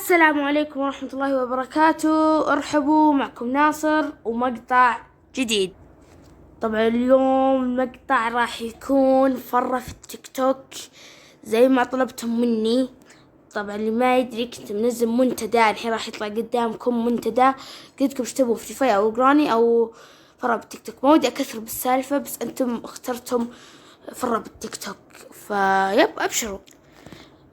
السلام عليكم ورحمة الله وبركاته. ارحبوا، معكم ناصر ومقطع جديد. طبعا اليوم المقطع راح يكون فرة في التيك توك زي ما طلبتم مني. طبعا اللي ما يدري كنت منزل منتدى، الحين راح يطلع قدامكم منتدى. قلت لكم ايش تبغوا، فري او جراني او فرة بالتيك توك. ما ودي اكثر بالسالفة، بس انتم اخترتم فرة بالتيك توك، فيب ابشروا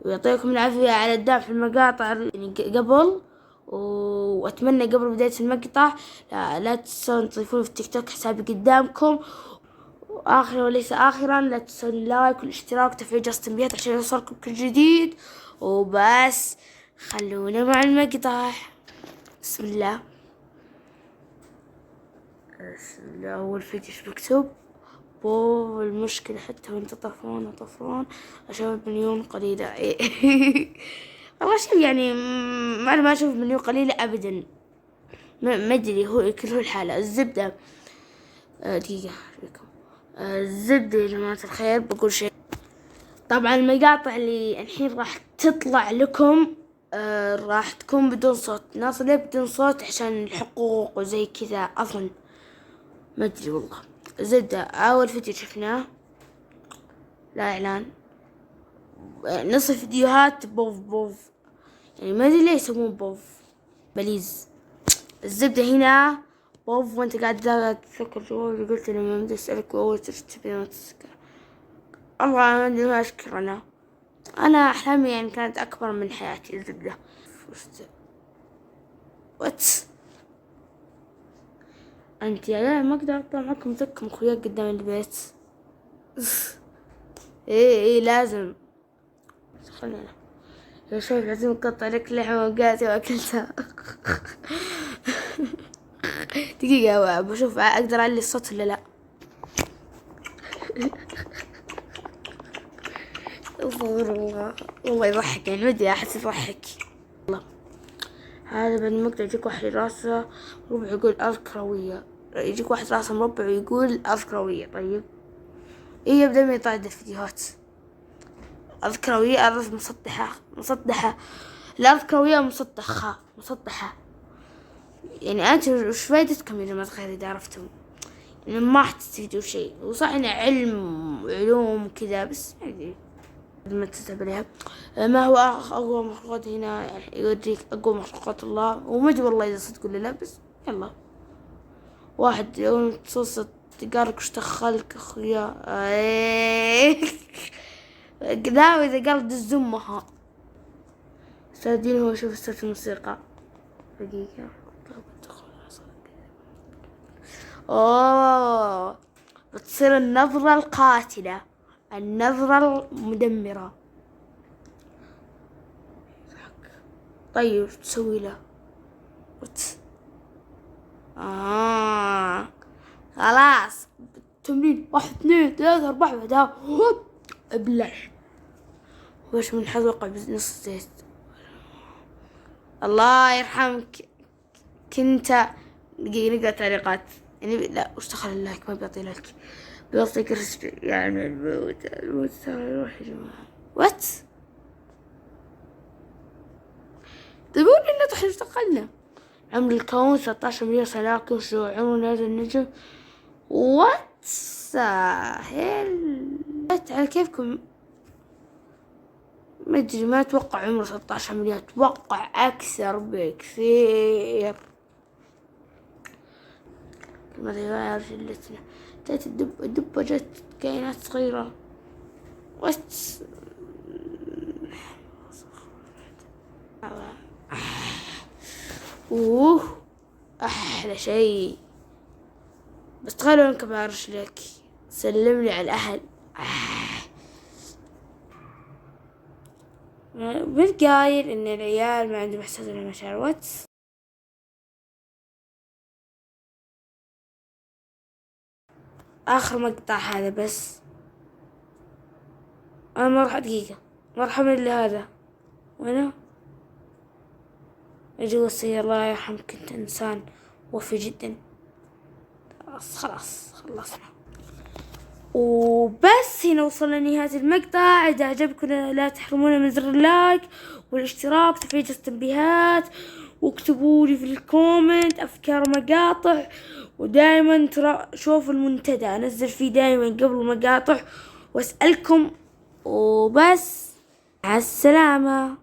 ويعطيكم العافية على الدعم في المقاطع يعني قبل. وأتمنى قبل بداية المقطع لا تنسون تضيفون في التيك توك، حسابي قدامكم. وآخرا وليس آخرا، لا تنسون اللايك والاشتراك وتفعيل جرس التنبيهات عشان يوصلكم كل جديد. وبس خلونا مع المقطع. بسم الله. أول فيديو ايش مكتوب؟ المشكلة حتى وانت طفران أشوف مليون قليلة. والله شوف يعني أنا ما أشوف مليون قليلة أبدا. ما أدري، هو كل هو الحالة. الزبدة دقيقة فيكم. الزبدة يا جماعة الخير بقول شيء. طبعا المقاطع اللي الحين راح تطلع لكم راح تكون بدون صوت. ناصر ليه بدون صوت؟ عشان الحقوق وزي كذا أظن، ما أدري والله. زبدة أول فيديو شفناه لا إعلان، نص الفيديوهات بوف يعني ما أدري ليه يسمون بوف بليز. الزبدة هنا بوف وانت قاعد تسكر جوال. قلت لما بدي أسألك وأول تبي ما تسكر. الله ما أدري ما أشكر. أنا أحلامي يعني كانت أكبر من حياتي. الزبدة وات أنت يا عيال، ما أقدر أطلع معكم ذكم أخوياك قدام البيت. إيه لازم. خلينا يا شوف لازم أقطع لك لحمة وقاسي وأكلتها. دقيقة بشوف أقدر أعلي الصوت ولا لا. والله يضحك يعني، ودي أحس يضحك والله. هذا بعد المقطع يجيك واحد راسه مربع يقول أرض كروية، يجيك واحد راسه مربع ويقول أرض كروية. طيب إيه، يبدأ ما يطاعد الفيديوهات. أرض كروية، أرض مسطحة. الأرض كروية مسطحة. يعني أنت وش فايدتكم يا جماعة الخير إذا عرفتم؟ يعني ما حتستفيدوا شيء. وصح إن علوم كذا، بس يعني ما تذهب عليها. ما هو أقوى مخلوقات هنا؟ يعني يوريك أقوى مخلوقات الله، وما أدري والله إذا صدق ولا لا، بس يلا. واحد يوم تصوص تقارك وش دخلك أخويا. قدام إذا قال دز أمها. سادين هو شوف استاذ الموسيقى. دقيقة. أوه، بتصير النظرة القاتلة، النظرة المدمرة. طيب تسوي له خلاص. تمرين 1 2 3 4 بعدها ابلع. وش من حلقة بنص زيت. الله يرحمك. كنت دقيقة نقرأ تعليقات يعني. لا وش دخل اللايك؟ ما بيعطي لايك، بيعطيك رسبي يعني. الموت يروح يا جماعة. وات تقول إنه طحن اشتغلنا. عمر الكون 13 مليون سنة. كم شو عمر هذا النجم؟ وات ساهل على كيفكم. ما ادري، ما اتوقع عمره 16 مليون، اتوقع اكثر بكثير. ماذا يعرف جلتنا؟ جت الدبة جت كائنات صغيرة. وات احلى شيء. بس تخيلوا انك بعرش لك سلم لي على الاهل. بالقايل ان العيال ما عندهم احساس ولا مشاعر. وات اخر مقطع هذا بس. انا ما راح دقيقة، ما راح اعمل الا هذا. وانا اجي وصي الله يرحمك، كنت انسان وفي جدا. خلاص خلصنا. وبس هنا وصلنا لنهاية المقطع. إذا عجبكم لا تحرمونا من زر اللايك والاشتراك وتفعيل جرس التنبيهات، واكتبوا لي في الكومنت أفكار مقاطع. ودائما ترى شوفوا المنتدى أنزل فيه دائما قبل المقاطع وأسألكم. وبس، مع السلامة.